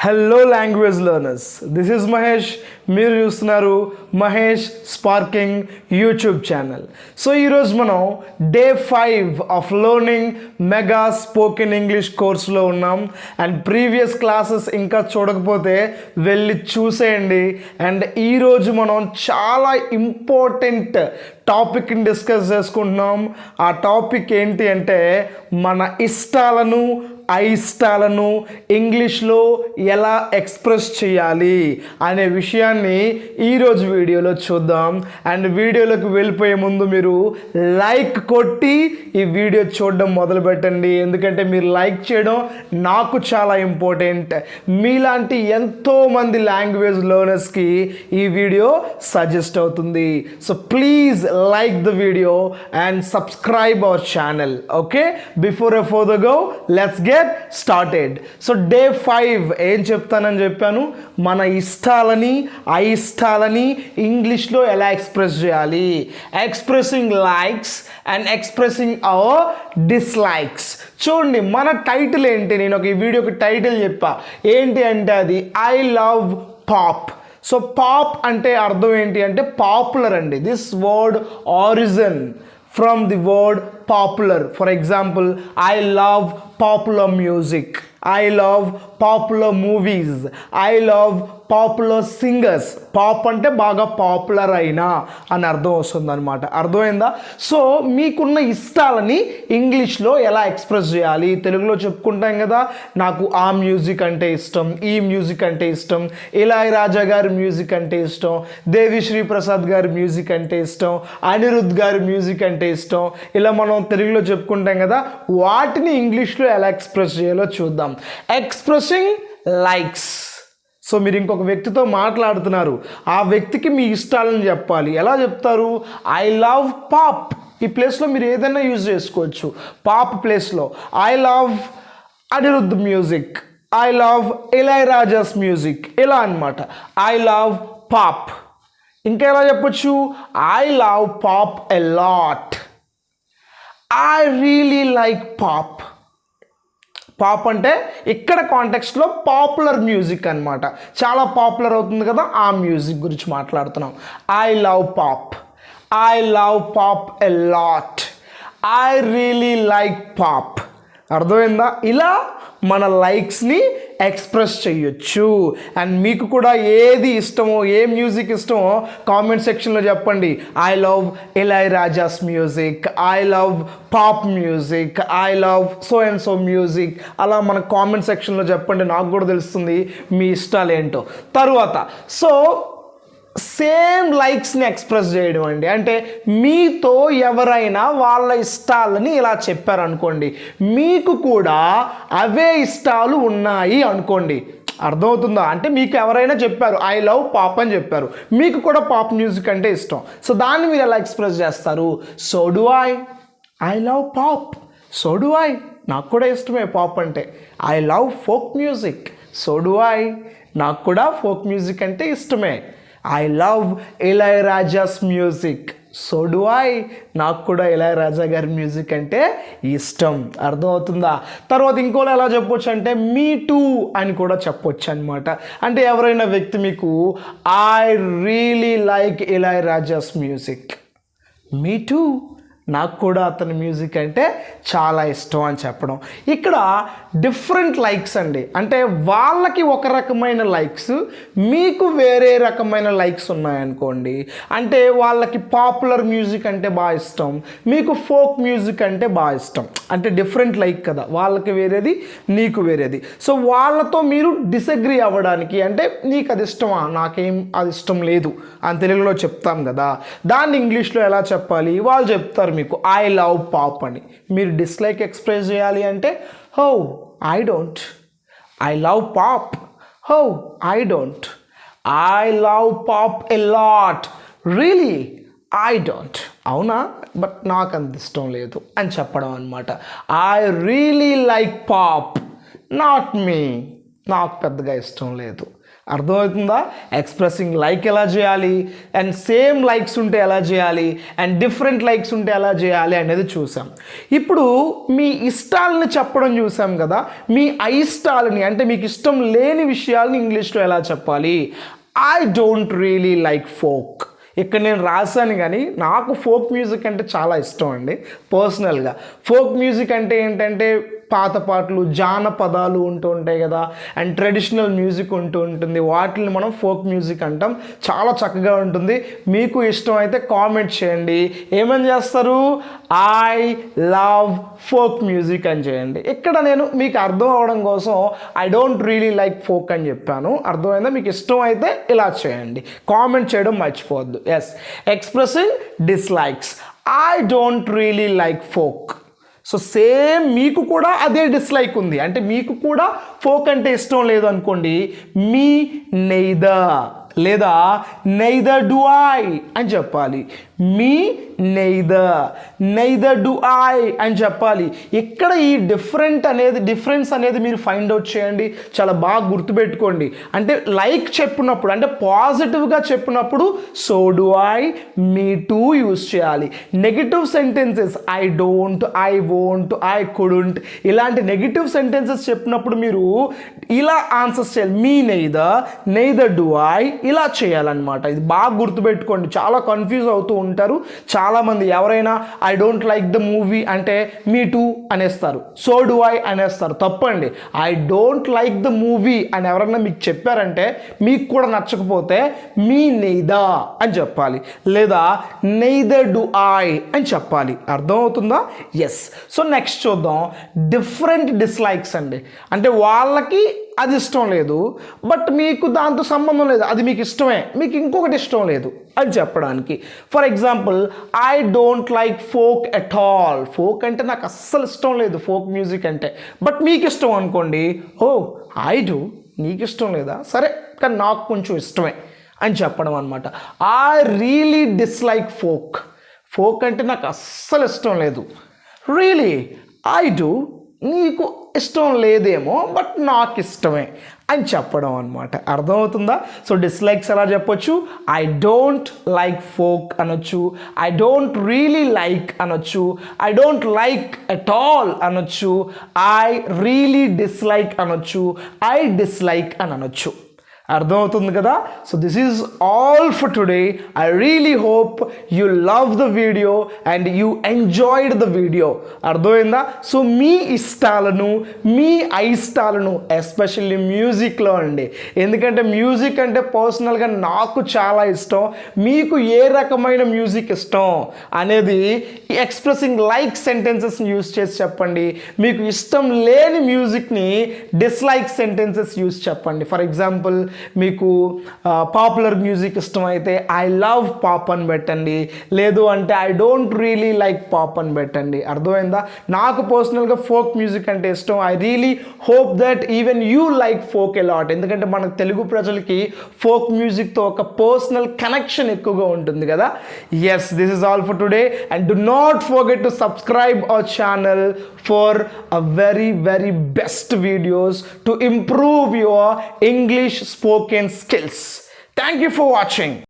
Hello language learners, this is Mahesh. మీరు చూస్తున్నారు Mahesh sparking YouTube channel. So ఈరోజు మనం day 5 of learning mega spoken English కోర్సులో ఉన్నాం. అండ్ ప్రీవియస్ క్లాసెస్ ఇంకా చూడకపోతే వెళ్ళి చూసేయండి. అండ్ ఈరోజు మనం చాలా ఇంపార్టెంట్ టాపిక్ని డిస్కస్ చేసుకుంటున్నాం. ఆ టాపిక్ ఏంటి అంటే మన ఇష్టాలను అయిష్టాలను ఇంగ్లీష్లో ఎలా ఎక్స్ప్రెస్ చేయాలి అనే విషయాన్ని ఈరోజు వీడియోలో చూద్దాం. అండ్ వీడియోలోకి వెళ్ళిపోయే ముందు మీరు లైక్ కొట్టి ఈ వీడియో చూడడం మొదలు పెట్టండి. ఎందుకంటే మీరు లైక్ చేయడం నాకు చాలా ఇంపార్టెంట్. మీలాంటి ఎంతోమంది లాంగ్వేజ్ లెర్నర్స్కి ఈ వీడియో సజెస్ట్ అవుతుంది. So please like the video and subscribe our channel. Okay, before I further go, let's get started. So day 5 ఏం చెప్తానని చెప్పాను, మన ఇష్టాలని అయిష్టాలని ఇంగ్లీష్లో ఎలా ఎక్స్ప్రెస్ చేయాలి. Expressing likes and expressing hour dislikes. చూడండి, మన టైటిల్ ఏంటి, నేను ఒక ఈ వీడియోకి టైటిల్ చెప్పా. ఏంటి అంటే అది I love pop. So pop అంటే అర్థం ఏంటి అంటే పాపులర్ అండి. This word origin from the word popular. For example, I love popular music, I love popular movies, I love popular singers. Pop అంటే బాగా పాపులర్ అయినా అని అర్థం వస్తుంది అనమాట. అర్థమైందా? సో మీకున్న ఇష్టాలని ఇంగ్లీష్లో ఎలా ఎక్స్ప్రెస్ చేయాలి. తెలుగులో చెప్పుకుంటాం కదా, నాకు ఆ మ్యూజిక్ అంటే ఇష్టం, ఈ మ్యూజిక్ అంటే ఇష్టం, ఇళయరాజా గారి మ్యూజిక్ అంటే ఇష్టం, దేవిశ్రీ ప్రసాద్ గారి మ్యూజిక్ అంటే ఇష్టం, అనిరుద్ధ్ గారి మ్యూజిక్ అంటే ఇష్టం. ఇలా మనం తెలుగులో చెప్పుకుంటాం కదా, వాటిని ఇంగ్లీష్లో ఎలా ఎక్స్ప్రెస్ చేయాలో చూద్దాం. Expressing likes. సో మీరు ఇంకొక వ్యక్తితో మాట్లాడుతున్నారు, ఆ వ్యక్తికి మీ ఇష్టాలను చెప్పాలి. ఎలా చెప్తారు? I love pop. ఈ ప్లేస్లో మీరు ఏదైనా యూజ్ చేసుకోవచ్చు. పాప్ ప్లేస్లో I love Anirudh music, I love Ilaiyaraaja's music, ఇలా అనమాట. I love pop. ఇంకా ఎలా చెప్పొచ్చు? I love pop a lot, I really like pop. Pop అంటే ఇక్కడ కాంటెక్స్ట్లో పాపులర్ మ్యూజిక్ అనమాట. చాలా పాపులర్ అవుతుంది కదా, ఆ మ్యూజిక్ గురించి మాట్లాడుతున్నాం. I love pop, I love pop a lot, I really like pop. అర్థమైందా? ఇలా మన లైక్స్ని ఎక్స్ప్రెస్ చేయొచ్చు. అండ్ మీకు కూడా ఏది ఇష్టమో, ఏ మ్యూజిక్ ఇష్టమో కామెంట్ సెక్షన్లో చెప్పండి. I love Ilaiyaraaja's music, I love pop music, I love so and so music. అలా మన కామెంట్ సెక్షన్లో చెప్పండి, నాకు కూడా తెలుస్తుంది మీ ఇష్టాలు ఏంటో. తరువాత సో సేమ్ లైక్స్ని ఎక్స్ప్రెస్ చేయడం అండి. అంటే మీతో ఎవరైనా వాళ్ళ ఇష్టాలని ఇలా చెప్పారనుకోండి, మీకు కూడా అవే ఇష్టాలు ఉన్నాయి అనుకోండి. అర్థమవుతుందా? అంటే మీకు ఎవరైనా చెప్పారు ఐ లవ్ పాప్ అని చెప్పారు, మీకు కూడా పాప్ మ్యూజిక్ అంటే ఇష్టం. సో దాన్ని మీరు ఎలా ఎక్స్ప్రెస్ చేస్తారు? So do I love pop, so do నాకు కూడా ఇష్టమే పాప్ అంటే. I love folk music, so do నాకు కూడా ఫోక్ మ్యూజిక్ అంటే ఇష్టమే. I love Ilaiyaraaja's music, so do నాకు కూడా ఇళయరాజా గారి మ్యూజిక్ అంటే ఇష్టం. అర్థమవుతుందా? తర్వాత ఇంకోలా ఎలా చెప్పొచ్చు అంటే మీ టూ అని కూడా చెప్పొచ్చు అనమాట. అంటే ఎవరైనా వ్యక్తి మీకు I really like Ilaiyaraaja's music, me two నాకు కూడా అతని మ్యూజిక్ అంటే చాలా ఇష్టం అని చెప్పడం. ఇక్కడ డిఫరెంట్ లైక్స్ అండి. అంటే వాళ్ళకి ఒక రకమైన లైక్స్, మీకు వేరే రకమైన లైక్స్ ఉన్నాయనుకోండి. అంటే వాళ్ళకి పాపులర్ మ్యూజిక్ అంటే బాగా ఇష్టం, మీకు ఫోక్ మ్యూజిక్ అంటే బాగా ఇష్టం. అంటే డిఫరెంట్ లైక్ కదా, వాళ్ళకి వేరేది, నీకు వేరేది. సో వాళ్ళతో మీరు డిసగ్రీ అవ్వడానికి, అంటే నీకు అది ఇష్టమా, నాకేం అది ఇష్టం లేదు అని తెలుగులో చెప్తాం కదా, దాన్ని ఇంగ్లీష్లో ఎలా చెప్పాలి? వాళ్ళు చెప్తారు మీకు ఐ లవ్ పాప్ అని. మీరు డిస్లైక్ ఎక్స్ప్రెస్ చేయాలి అంటే how I don't, I love pop, how I don't, I love pop a lot, really I don't. అవునా, బట్ నాకు అంత ఇష్టం లేదు అని చెప్పడం అనమాట. I really like pop, not me. నాకు పెద్దగా ఇష్టం లేదు. అర్థమవుతుందా? ఎక్స్ప్రెసింగ్ లైక్ ఎలా చేయాలి, అండ్ సేమ్ లైక్స్ ఉంటే ఎలా చేయాలి, అండ్ డిఫరెంట్ లైక్స్ ఉంటే ఎలా చేయాలి అనేది చూసాం. ఇప్పుడు మీ ఇష్టాలని చెప్పడం చూసాం కదా. మీ అయిష్టాలని అంటే మీకు ఇష్టం లేని విషయాలని ఇంగ్లీష్లో ఎలా చెప్పాలి? I don't really like folk. ఇక్కడ నేను రాశాను, కానీ నాకు ఫోక్ మ్యూజిక్ అంటే చాలా ఇష్టం అండి పర్సనల్గా. ఫోక్ మ్యూజిక్ అంటే ఏంటంటే పాత పాటలు, జానపదాలు ఉంటూ ఉంటాయి కదా, అండ్ ట్రెడిషనల్ మ్యూజిక్ ఉంటూ ఉంటుంది. వాటిని మనం ఫోక్ మ్యూజిక్ అంటాం. చాలా చక్కగా ఉంటుంది. మీకు ఇష్టం అయితే కామెంట్ చేయండి. ఏమని చేస్తారు? ఐ లవ్ ఫోక్ మ్యూజిక్ అని చేయండి. ఇక్కడ నేను మీకు అర్థం అవడం కోసం I don't really like folk అని చెప్పాను. అర్థమైందా? మీకు ఇష్టం అయితే ఇలా చేయండి. కామెంట్ చేయడం మర్చిపోవద్దు. Yes, expressing dislikes. I don't really like folk. So same మీకు కూడా అదే డిస్లైక్ ఉంది అంటే మీకు కూడా ఫోక్ అంటే ఇష్టం లేదు అనుకోండి, మీ నెయిదర్ లేదా నెయిదర్ డు ఐ అని చెప్పాలి. మీ నెయిదర్ డు ఐ అని చెప్పాలి. ఇక్కడ ఈ డిఫరెన్స్ అనేది మీరు ఫైండ్ అవుట్ చేయండి. చాలా బాగా గుర్తుపెట్టుకోండి. అంటే లైక్ చెప్పినప్పుడు, అంటే పాజిటివ్గా చెప్పినప్పుడు so do I, me too use చేయాలి. Negative sentences I don't, I won't, I couldn't ఇలాంటి నెగిటివ్ సెంటెన్సెస్ చెప్పినప్పుడు మీరు ఇలా ఆన్సర్స్ చేయాలి. మీ నెయిదర్ డు ఐ ఇలా చేయాలన్నమాట. ఇది బాగా గుర్తుపెట్టుకోండి. చాలా కన్ఫ్యూజ్ అవుతూ ఉంటారు చాలామంది. ఎవరైనా I don't like the movie అంటే మీ టూ అనేస్తారు, సో డు ఐ అనేస్తారు. తప్పండి. I don't like the movie అని ఎవరైనా మీకు చెప్పారంటే మీకు కూడా నచ్చకపోతే మీ నెయిదర్ అని చెప్పాలి, లేదా నెయిదర్ డు ఐ అని చెప్పాలి. అర్థమవుతుందా? ఎస్. సో నెక్స్ట్ చూద్దాం డిఫరెంట్ డిస్లైక్స్ అండి. అంటే వాళ్ళకి అది ఇష్టం లేదు, బట్ మీకు దాంతో సంబంధం లేదు, అది మీకు ఇష్టమే, మీకు ఇంకొకటి ఇష్టం లేదు అని చెప్పడానికి. For example, I don't like folk at all. Folk అంటే నాకు అస్సలు ఇష్టం లేదు, ఫోక్ మ్యూజిక్ అంటే. బట్ మీకు ఇష్టం అనుకోండి, ఓ ఐ డూ. నీకు ఇష్టం లేదా? సరే, కానీ నాకు కొంచెం ఇష్టమే అని చెప్పడం అనమాట. I really dislike folk. Folk అంటే నాకు అస్సలు ఇష్టం లేదు. Really I do. నీకు ఇష్టం లేదేమో, బట్ నాకు ఇష్టమే అని చెప్పడం అనమాట. అర్థమవుతుందా? సో డిస్లైక్స్ ఎలా చెప్పొచ్చు? ఐ డోంట్ లైక్ ఫోక్ అనొచ్చు, ఐ డోంట్ రియలీ లైక్ అనొచ్చు, I don't like at all అనొచ్చు, ఐ రియలీ డిస్లైక్ అనొచ్చు, ఐ డిస్లైక్ అని అనొచ్చు. అర్థమవుతుంది కదా? So this is all for today. I really hope you love the video and you enjoyed the video. అర్థమైందా? So మీ ఇష్టాలను, మీ అయిష్టాలను, especially మ్యూజిక్లో అండి. ఎందుకంటే మ్యూజిక్ అంటే పర్సనల్గా నాకు చాలా ఇష్టం. మీకు ఏ రకమైన మ్యూజిక్ ఇష్టం అనేది ఎక్స్ప్రెసింగ్ లైక్ సెంటెన్సెస్ని యూస్ చేసి చెప్పండి. మీకు ఇష్టం లేని మ్యూజిక్ని డిస్లైక్ సెంటెన్సెస్ యూస్ చెప్పండి. ఫర్ ఎగ్జాంపుల్, మీకు పాపులర్ మ్యూజిక్ ఇష్టమైతే ఐ లవ్ పాప్ అని పెట్టండి, లేదు అంటే I don't really like pop అని పెట్టండి. అర్థమైందా? నాకు పర్సనల్గా ఫోక్ మ్యూజిక్ అంటే ఇష్టం. I really hope that even you like folk allot. ఎందుకంటే మన తెలుగు ప్రజలకి ఫోక్ మ్యూజిక్తో ఒక పర్సనల్ కనెక్షన్ ఎక్కువగా ఉంటుంది కదా. Yes, this is all for today and do not forget to subscribe our channel for a very best videos to improve your English spoken skills. Thank you for watching.